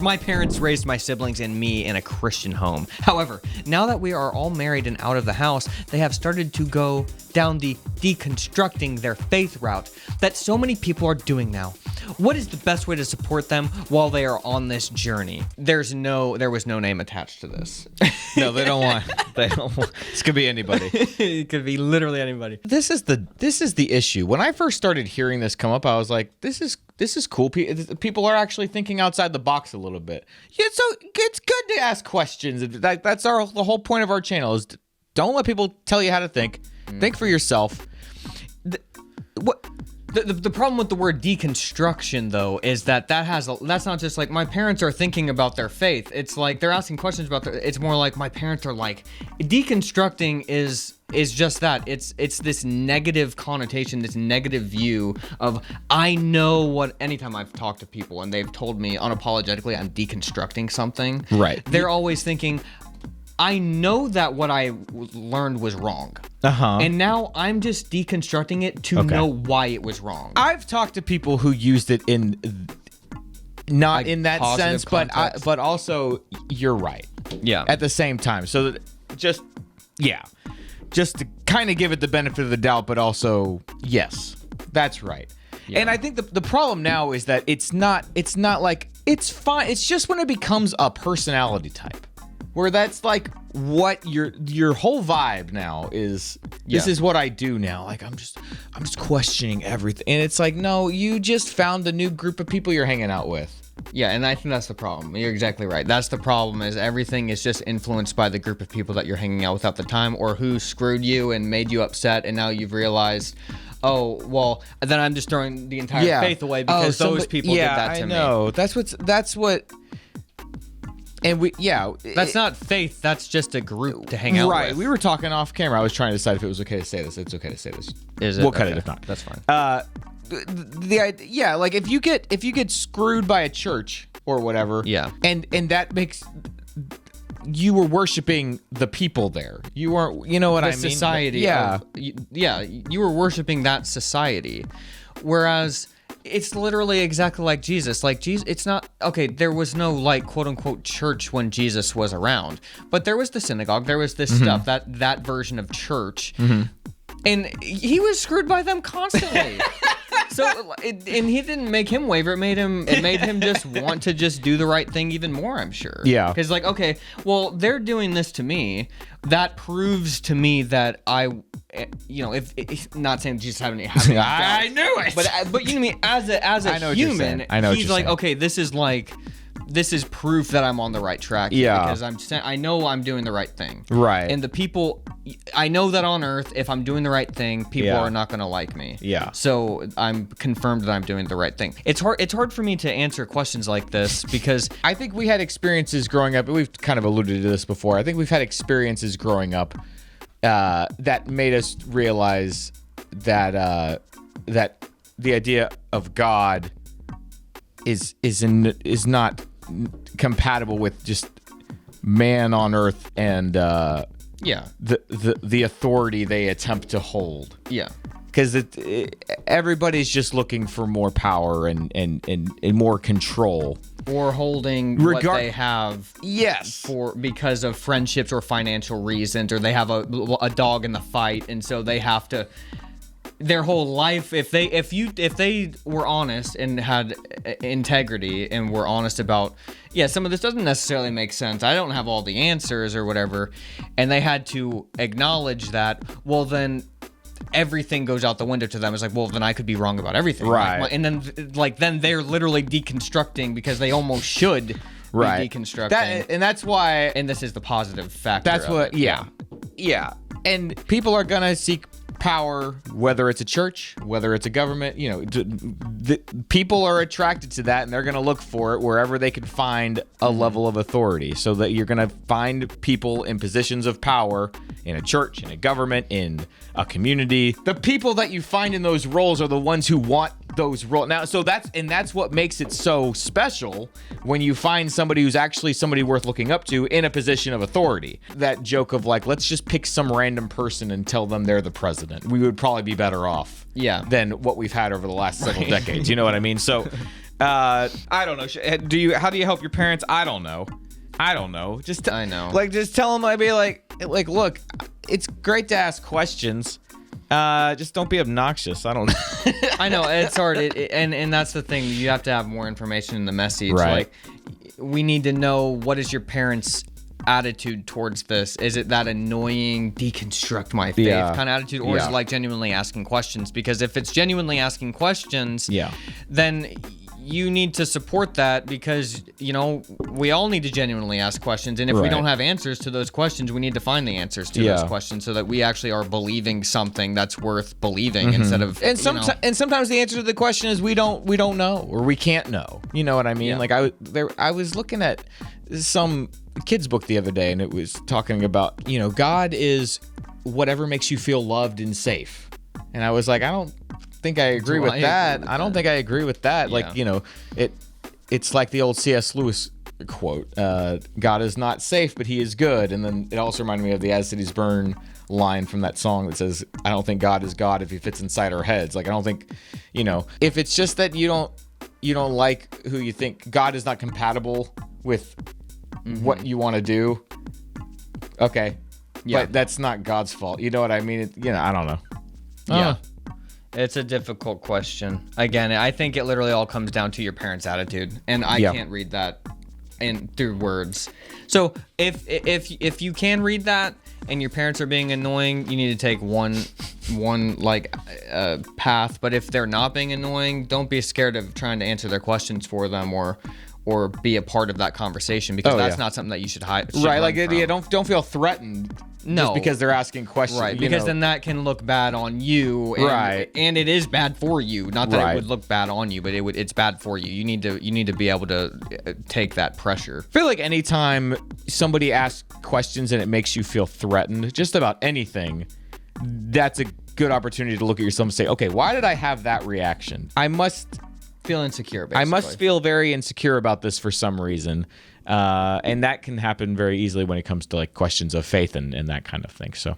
My parents raised my siblings and me in a Christian home. However, now that we are all married and out of the house, they have started to go down the deconstructing their faith route that so many people are doing now. What is the best way to support them while they are on this journey? There was no name attached to this. No, they don't want. This could be anybody. It could be literally anybody. This is the issue. When I first started hearing this come up, I was like, this is cool. People are actually thinking outside the box a little bit. Yeah, so it's good to ask questions. That's the whole point of our channel is don't let people tell you how to think. Think for yourself. The problem with the word deconstruction, though, is that's not just like my parents are thinking about their faith. It's like they're asking questions about it's more like my parents are like deconstructing is just that. It's this negative connotation, this negative view of I know what. Anytime I've talked to people and they've told me unapologetically I'm deconstructing something, right? They're always thinking, I know that what I learned was wrong. And now I'm just deconstructing it to know why it was wrong. I've talked to people who used it in not like in that sense, but also you're right. Yeah. At the same time. So just to kind of give it the benefit of the doubt, but also yes, that's right. Yeah. And I think the problem now is that it's not like it's fine. It's just when it becomes a personality type. Where that's like what your whole vibe now is. This is what I do now. Like I'm just questioning everything, and it's like no, you just found a new group of people you're hanging out with. Yeah, and I think that's the problem. You're exactly right. That's the problem. Is everything is just influenced by the group of people that you're hanging out with at the time, or who screwed you and made you upset, and now you've realized. Oh well, then I'm just throwing the entire faith away because those people did that to me. Yeah, I know. That's what. And that's not faith. That's just a group to hang out with. Right. We were talking off camera. I was trying to decide if it was okay to say this. It's okay to say this. Is it? We'll cut it if not. That's fine. The idea, like if you get screwed by a church or whatever, and that makes you were worshiping the people there. You weren't. You know what I mean? Society. You were worshiping that society, whereas. It's literally exactly like Jesus. Like Jesus, it's not okay. There was no like quote unquote church when Jesus was around, but there was the synagogue. There was this stuff that version of church, and he was screwed by them constantly. And he didn't make him waver. It made him just want to just do the right thing even more. I'm sure. Yeah. Because like okay, well they're doing this to me. That proves to me that if not saying Jesus having I knew it. But you know what I mean, as a human, he's like, okay, this is proof that I'm on the right track. Yeah. Because I know I'm doing the right thing. Right. And the people, I know that on Earth, if I'm doing the right thing, people are not going to like me. Yeah. So I'm confirmed that I'm doing the right thing. It's hard for me to answer questions like this because I think we had experiences growing up. We've kind of alluded to this before. I think we've had experiences growing up that made us realize that that the idea of God is not compatible with just man on earth and the authority they attempt to hold. Yeah. Because everybody's just looking for more power and more control. Or holding what they have because of friendships or financial reasons, or they have a dog in the fight, and so they have to their whole life if they were honest and had integrity and were honest about some of this doesn't necessarily make sense, I don't have all the answers or whatever, and they had to acknowledge that, well then everything goes out the window to them. It's like, well, then I could be wrong about everything. Right. And then they're literally deconstructing because they almost should be deconstructing. And that's why... And this is the positive factor. That's what... Yeah. And people are going to seek power, whether it's a church, whether it's a government, people are attracted to that and they're going to look for it wherever they can find a level of authority. So that you're going to find people in positions of power in a church, in a government, in a community. The people that you find in those roles are the ones who want those roles. Now, so that's what makes it so special when you find somebody who's actually somebody worth looking up to in a position of authority. That joke of like, let's just pick some random person and tell them they're the president. We would probably be better off than what we've had over the last several decades. You know what I mean? So I don't know. How do you help your parents? I don't know. Just I know. Like, just tell them. I'd be like, look, it's great to ask questions. Just don't be obnoxious. I don't know. I know it's hard, and that's the thing. You have to have more information in the message. Right. Like, we need to know, what is your parents' attitude towards this? Is it that annoying deconstruct my faith kind of attitude, or is it like genuinely asking questions? Because if it's genuinely asking questions, then you need to support that, because we all need to genuinely ask questions, and if we don't have answers to those questions, we need to find the answers to those questions, so that we actually are believing something that's worth believing, instead of and sometimes the answer to the question is we don't know, or we can't know. You know what I mean? Like I was looking at some kids book the other day, and it was talking about God is whatever makes you feel loved and safe, and I was like, I don't think I agree with that. I don't think I agree with that. Like, it's like the old C.S. Lewis quote, God is not safe, but he is good. And then it also reminded me of the As Cities Burn line from that song that says, I don't think God is God if he fits inside our heads. Like, I don't think, if it's just that you don't like who you think, God is not compatible with what you want to do. Okay. But that's not God's fault. You know what I mean? I don't know. Yeah. It's a difficult question. Again, I think it literally all comes down to your parents' attitude, and I can't read that through words. So if you can read that and your parents are being annoying, you need to take one path. But if they're not being annoying, don't be scared of trying to answer their questions for them, or be a part of that conversation, because that's not something that you should hide. Right, like don't feel threatened. No, just because they're asking questions, right? Because then that can look bad on you, and, and it is bad for you. Not that it would look bad on you, but it's bad for you. You need to be able to take that pressure. I feel like anytime somebody asks questions and it makes you feel threatened, just about anything, that's a good opportunity to look at yourself and say, okay, why did I have that reaction? I must feel insecure. Basically. I must feel very insecure about this for some reason. And that can happen very easily when it comes to like questions of faith and that kind of thing. So.